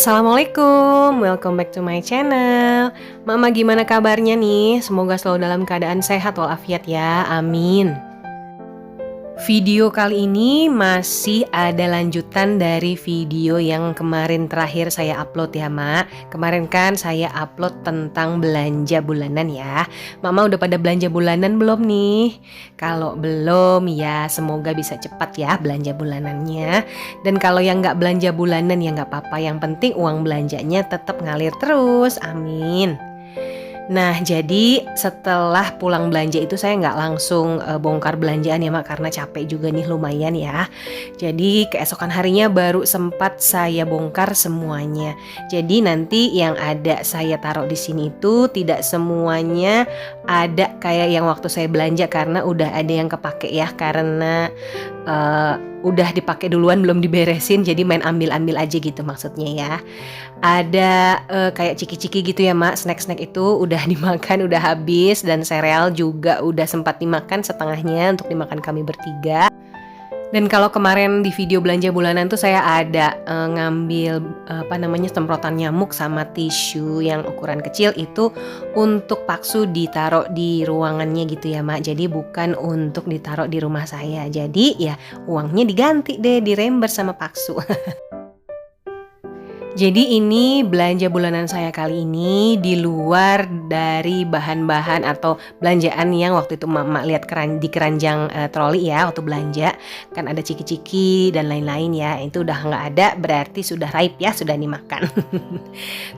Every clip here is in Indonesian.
Assalamualaikum, welcome back to my channel. Mama gimana kabarnya nih? Semoga selalu dalam keadaan sehat walafiat ya, amin. Video kali ini masih ada lanjutan dari video yang kemarin terakhir saya upload ya Mak. Kemarin kan saya upload tentang belanja bulanan ya. Mama udah pada belanja bulanan belum nih? Kalau belum ya semoga bisa cepat ya belanja bulanannya. Dan kalau yang nggak belanja bulanan ya nggak apa-apa. Yang penting uang belanjanya tetap ngalir terus, amin. Nah jadi setelah pulang belanja itu saya nggak langsung bongkar belanjaan ya Mak, karena capek juga nih lumayan ya. Jadi keesokan harinya baru sempat saya bongkar semuanya. Jadi nanti yang ada saya taruh di sini itu tidak semuanya ada kayak yang waktu saya belanja, karena udah ada yang kepake ya, karena udah dipakai duluan belum diberesin, jadi main ambil-ambil aja gitu maksudnya ya. Ada kayak ciki-ciki gitu ya Mak, snack-snack itu udah dimakan, udah habis, dan sereal juga udah sempat dimakan setengahnya untuk dimakan kami bertiga. Dan kalau kemarin di video belanja bulanan tuh saya ada ngambil semprotan nyamuk sama tisu yang ukuran kecil itu untuk paksu ditaruh di ruangannya gitu ya Mak. Jadi bukan untuk ditaruh di rumah saya. Jadi ya uangnya diganti deh, direimburse sama paksu. Jadi ini belanja bulanan saya kali ini di luar dari bahan-bahan atau belanjaan yang waktu itu Mama lihat di keranjang troli ya waktu belanja. Kan ada ciki-ciki dan lain-lain ya. Itu udah nggak ada, berarti sudah ripe ya, sudah dimakan.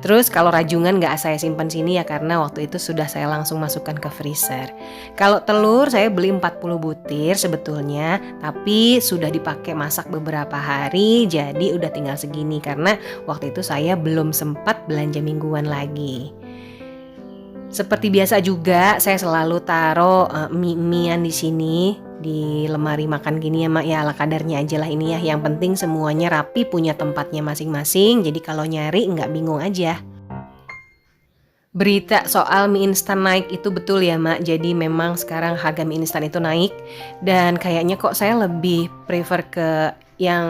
Terus kalau rajungan nggak saya simpan sini ya, karena waktu itu sudah saya langsung masukkan ke freezer. Kalau telur saya beli 40 butir sebetulnya, tapi sudah dipakai masak beberapa hari, jadi udah tinggal segini karena waktu itu saya belum sempat belanja mingguan lagi. Seperti biasa juga saya selalu taruh mie-mian di sini di lemari makan gini ya Mak, ya ala kadarnya aja lah ini ya. Yang penting semuanya rapi, punya tempatnya masing-masing, jadi kalau nyari nggak bingung aja. Berita soal mie instan naik itu betul ya Mak. Jadi memang sekarang harga mie instan itu naik, dan kayaknya kok saya lebih prefer ke yang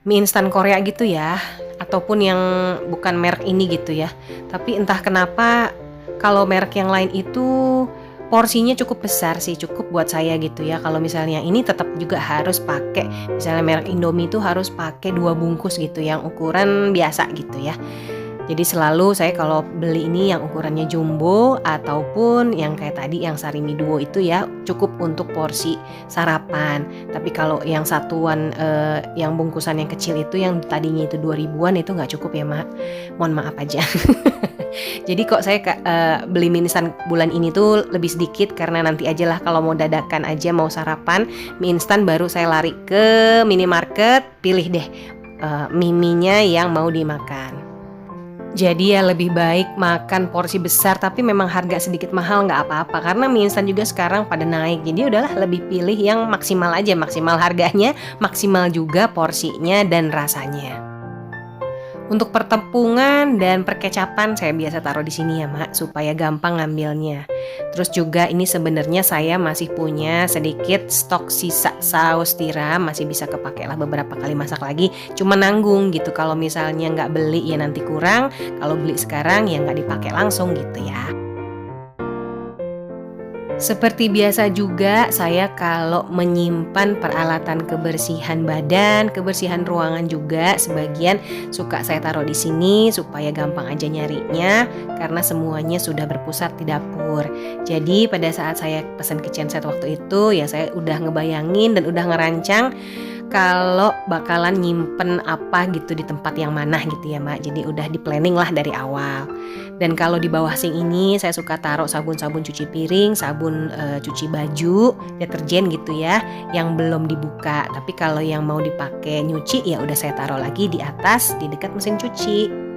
mie instan Korea gitu ya, ataupun yang bukan merek ini gitu ya. Tapi entah kenapa kalau merek yang lain itu porsinya cukup besar sih, cukup buat saya gitu ya. Kalau misalnya ini tetap juga harus pakai, misalnya merek Indomie itu harus pakai 2 bungkus gitu yang ukuran biasa gitu ya. Jadi selalu saya kalau beli ini yang ukurannya jumbo ataupun yang kayak tadi yang Sarimi Duo itu ya cukup untuk porsi sarapan. Tapi kalau yang satuan yang bungkusan yang kecil itu yang tadinya itu 2000-an itu nggak cukup ya Mak. Mohon maaf aja. Jadi kok saya beli mie instan bulan ini tuh lebih sedikit, karena nanti aja lah kalau mau dadakan aja mau sarapan mie instan baru saya lari ke minimarket, pilih deh mie-nya yang mau dimakan. Jadi ya lebih baik makan porsi besar, tapi memang harga sedikit mahal nggak apa-apa, karena mie instan juga sekarang pada naik. Jadi udahlah lebih pilih yang maksimal aja, maksimal harganya, maksimal juga porsinya dan rasanya. Untuk pertepungan dan perkecapan saya biasa taruh di sini ya Mak, supaya gampang ngambilnya. Terus juga ini sebenarnya saya masih punya sedikit stok sisa saus tiram, masih bisa kepake lah beberapa kali masak lagi. Cuma nanggung gitu, kalau misalnya nggak beli ya nanti kurang, kalau beli sekarang ya nggak dipakai langsung gitu ya. Seperti biasa juga saya kalau menyimpan peralatan kebersihan badan, kebersihan ruangan juga sebagian suka saya taruh di sini supaya gampang aja nyarinya, karena semuanya sudah berpusat di dapur. Jadi pada saat saya pesan kitchen set waktu itu ya saya udah ngebayangin dan udah ngerancang kalau bakalan nyimpen apa gitu di tempat yang mana gitu ya Mak. Jadi udah di planning lah dari awal. Dan kalau di bawah sink ini saya suka taruh sabun-sabun cuci piring, sabun cuci baju, deterjen gitu ya, yang belum dibuka. Tapi kalau yang mau dipakai nyuci ya udah saya taruh lagi di atas di dekat mesin cuci.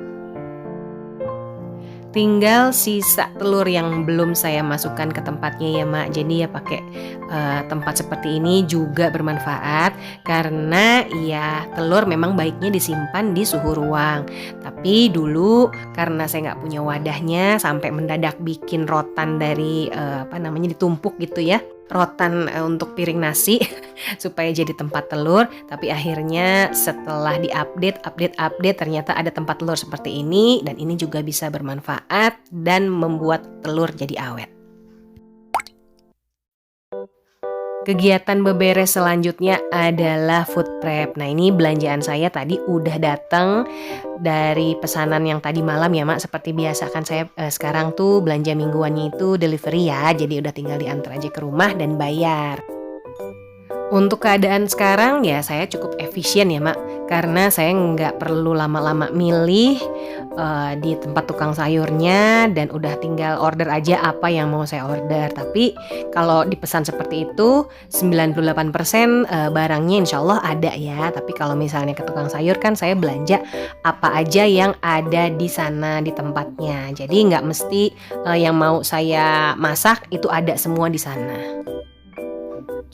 Tinggal sisa telur yang belum saya masukkan ke tempatnya ya Mak. Jadi ya pakai tempat seperti ini juga bermanfaat, karena ya telur memang baiknya disimpan di suhu ruang. Tapi dulu karena saya nggak punya wadahnya sampai mendadak bikin rotan dari ditumpuk gitu ya. rotan untuk piring nasi supaya jadi tempat telur, tapi akhirnya setelah update ternyata ada tempat telur seperti ini, dan ini juga bisa bermanfaat dan membuat telur jadi awet. Kegiatan beberes selanjutnya adalah food prep. Nah, ini belanjaan saya tadi udah datang dari pesanan yang tadi malam ya Mak. Seperti biasa kan saya sekarang tuh belanja mingguannya itu delivery ya. Jadi udah tinggal diantar aja ke rumah dan bayar. Untuk keadaan sekarang ya saya cukup efisien ya Mak, karena saya nggak perlu lama-lama milih di tempat tukang sayurnya, dan udah tinggal order aja apa yang mau saya order. Tapi kalau dipesan seperti itu 98% barangnya insya Allah ada ya. Tapi kalau misalnya ke tukang sayur kan saya belanja apa aja yang ada di sana di tempatnya. Jadi nggak mesti yang mau saya masak itu ada semua di sana.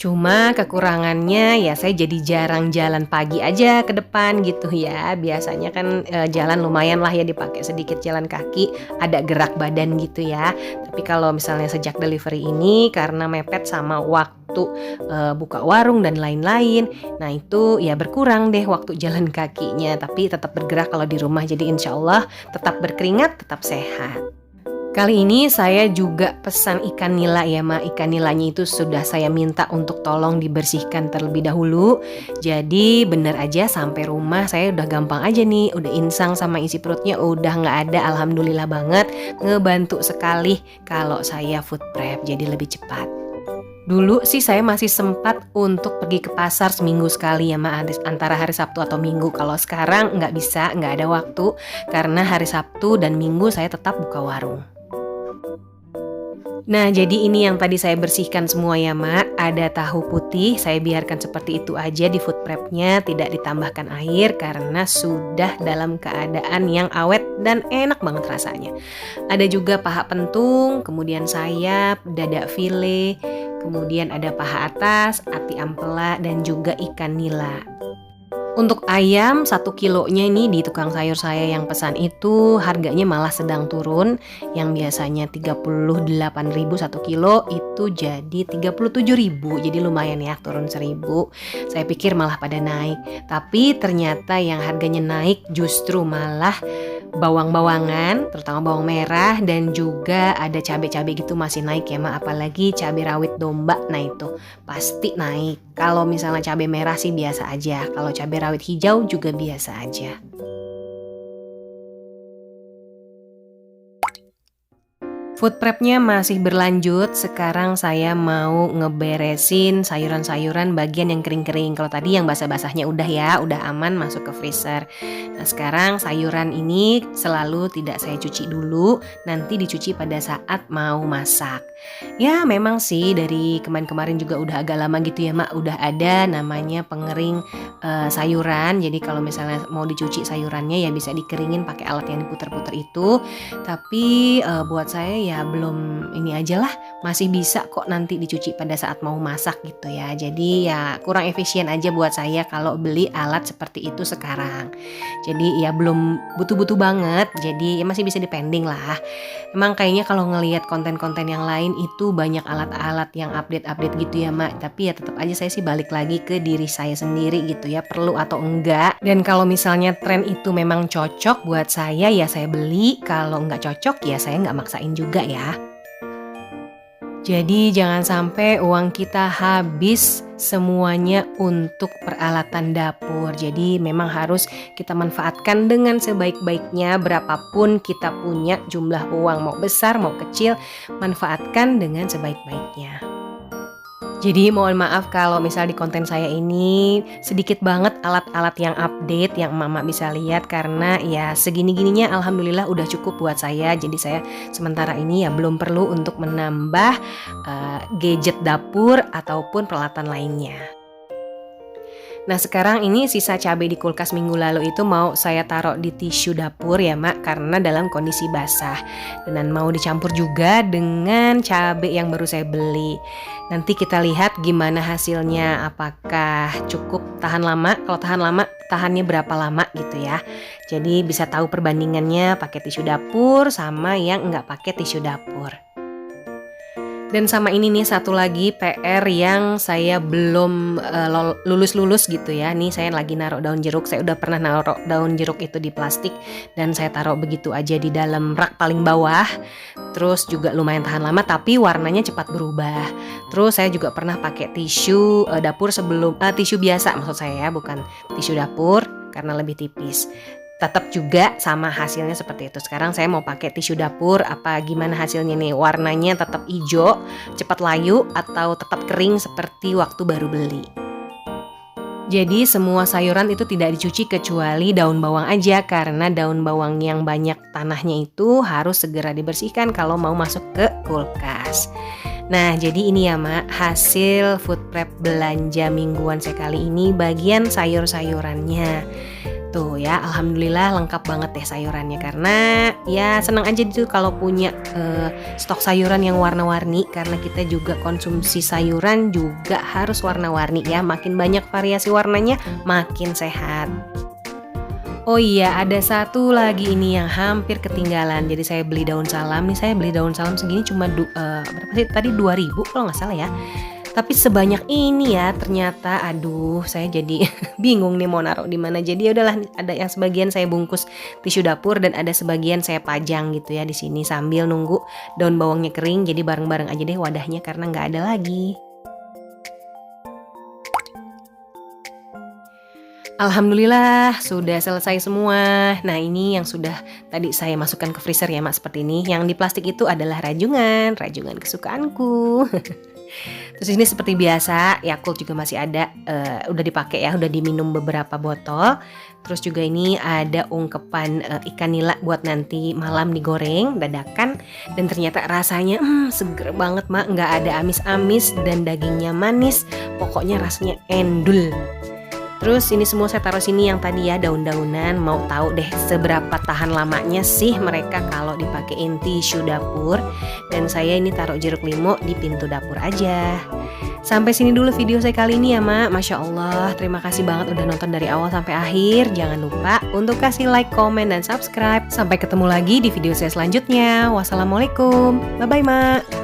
Cuma kekurangannya ya saya jadi jarang jalan pagi aja ke depan gitu ya. Biasanya kan jalan lumayan lah ya, dipakai sedikit jalan kaki, ada gerak badan gitu ya. Tapi kalau misalnya sejak delivery ini karena mepet sama waktu buka warung dan lain-lain, nah itu ya berkurang deh waktu jalan kakinya. Tapi tetap bergerak kalau di rumah, jadi insya Allah tetap berkeringat, tetap sehat. Kali ini saya juga pesan ikan nila ya Mak. Ikan nilanya itu sudah saya minta untuk tolong dibersihkan terlebih dahulu. Jadi bener aja sampai rumah saya udah gampang aja nih, udah insang sama isi perutnya udah gak ada. Alhamdulillah banget, ngebantu sekali kalau saya food prep, jadi lebih cepat. Dulu sih saya masih sempat untuk pergi ke pasar seminggu sekali ya Mak, antara hari Sabtu atau Minggu. Kalau sekarang nggak bisa, nggak ada waktu, karena hari Sabtu dan Minggu saya tetap buka warung. Nah, jadi ini yang tadi saya bersihkan semua ya Mak. Ada tahu putih, saya biarkan seperti itu aja di food prepnya, tidak ditambahkan air karena sudah dalam keadaan yang awet dan enak banget rasanya. Ada juga paha pentung, kemudian sayap, dada file, kemudian ada paha atas, ati ampela, dan juga ikan nila. Untuk ayam 1 kilonya ini di tukang sayur saya yang pesan itu harganya malah sedang turun. Yang biasanya 38.000 1 kilo itu jadi 37.000. Jadi lumayan ya, turun 1.000. Saya pikir malah pada naik. Tapi ternyata yang harganya naik justru malah bawang-bawangan, terutama bawang merah, dan juga ada cabai-cabai gitu masih naik ya Mak. Apalagi cabai rawit domba, nah itu pasti naik. Kalau misalnya cabai merah sih biasa aja, kalau cabai rawit hijau juga biasa aja. Food prepnya masih berlanjut. Sekarang saya mau ngeberesin sayuran-sayuran bagian yang kering-kering. Kalau tadi yang basah-basahnya udah ya, udah aman masuk ke freezer. Nah sekarang sayuran ini selalu tidak saya cuci dulu, nanti dicuci pada saat mau masak. Ya memang sih dari kemarin-kemarin juga udah agak lama gitu ya Mak, udah ada namanya pengering sayuran. Jadi kalau misalnya mau dicuci sayurannya ya bisa dikeringin pakai alat yang diputer-puter itu. Tapi buat saya ya belum ini aja lah, masih bisa kok nanti dicuci pada saat mau masak gitu ya. Jadi ya kurang efisien aja buat saya kalau beli alat seperti itu sekarang. Jadi ya belum butuh-butuh banget, jadi ya masih bisa dipending lah. Emang kayaknya kalau ngelihat konten-konten yang lain itu banyak alat-alat yang update-update gitu ya Mak. Tapi ya tetap aja saya sih balik lagi ke diri saya sendiri gitu ya, perlu atau enggak. Dan kalau misalnya tren itu memang cocok buat saya ya saya beli, kalau enggak cocok ya saya enggak maksain juga ya. Jadi jangan sampai uang kita habis semuanya untuk peralatan dapur. Jadi memang harus kita manfaatkan dengan sebaik-baiknya. Berapapun kita punya jumlah uang, mau besar mau kecil, manfaatkan dengan sebaik-baiknya. Jadi mohon maaf kalau misal di konten saya ini sedikit banget alat-alat yang update yang emak-emak bisa lihat, karena ya segini-gininya alhamdulillah udah cukup buat saya. Jadi saya sementara ini ya belum perlu untuk menambah gadget dapur ataupun peralatan lainnya. Nah sekarang ini sisa cabai di kulkas minggu lalu itu mau saya taruh di tisu dapur ya Mak, karena dalam kondisi basah. Dan mau dicampur juga dengan cabai yang baru saya beli. Nanti kita lihat gimana hasilnya, apakah cukup tahan lama. Kalau tahan lama, tahannya berapa lama gitu ya. Jadi bisa tahu perbandingannya pakai tisu dapur sama yang nggak pakai tisu dapur. Dan sama ini nih satu lagi PR yang saya belum lulus-lulus gitu ya. Nih saya lagi naruh daun jeruk. Saya udah pernah naruh daun jeruk itu di plastik dan saya taruh begitu aja di dalam rak paling bawah. Terus juga lumayan tahan lama tapi warnanya cepat berubah. Terus saya juga pernah pakai tisu dapur sebelum tisu biasa maksud saya, bukan tisu dapur karena lebih tipis. Tetap juga sama hasilnya seperti itu. Sekarang saya mau pakai tisu dapur, apa gimana hasilnya nih? Warnanya tetap hijau, cepat layu atau tetap kering seperti waktu baru beli. Jadi semua sayuran itu tidak dicuci kecuali daun bawang aja, karena daun bawang yang banyak tanahnya itu harus segera dibersihkan kalau mau masuk ke kulkas. Nah jadi ini ya Mak, hasil food prep belanja mingguan saya kali ini bagian sayur-sayurannya. Tuh ya, alhamdulillah lengkap banget deh sayurannya, karena ya senang aja gitu kalau punya stok sayuran yang warna-warni, karena kita juga konsumsi sayuran juga harus warna-warni ya, makin banyak variasi warnanya makin sehat. Oh iya, ada satu lagi ini yang hampir ketinggalan. Jadi saya beli daun salam nih, saya beli daun salam segini cuma berapa sih tadi, 2.000 kalau nggak salah ya. Tapi sebanyak ini ya ternyata, aduh saya jadi bingung nih mau naruh di mana. Jadi ya udahlah, ada yang sebagian saya bungkus tisu dapur dan ada sebagian saya pajang gitu ya di sini sambil nunggu daun bawangnya kering. Jadi bareng-bareng aja deh wadahnya karena nggak ada lagi. Alhamdulillah sudah selesai semua. Nah ini yang sudah tadi saya masukkan ke freezer ya Mak, seperti ini. Yang di plastik itu adalah rajungan kesukaanku. Terus ini seperti biasa, Yakult juga masih ada, udah dipakai ya, udah diminum beberapa botol. Terus juga ini ada ungkepan ikan nila buat nanti malam digoreng dadakan. Dan ternyata rasanya seger banget Mak, nggak ada amis-amis dan dagingnya manis. Pokoknya rasanya endul. Terus ini semua saya taruh sini yang tadi ya daun-daunan. Mau tahu deh seberapa tahan lamanya sih mereka kalau dipakein tisu dapur. Dan saya ini taruh jeruk limau di pintu dapur aja. Sampai sini dulu video saya kali ini ya Mak. Masya Allah, terima kasih banget udah nonton dari awal sampai akhir. Jangan lupa untuk kasih like, komen, dan subscribe. Sampai ketemu lagi di video saya selanjutnya. Wassalamualaikum. Bye-bye Mak.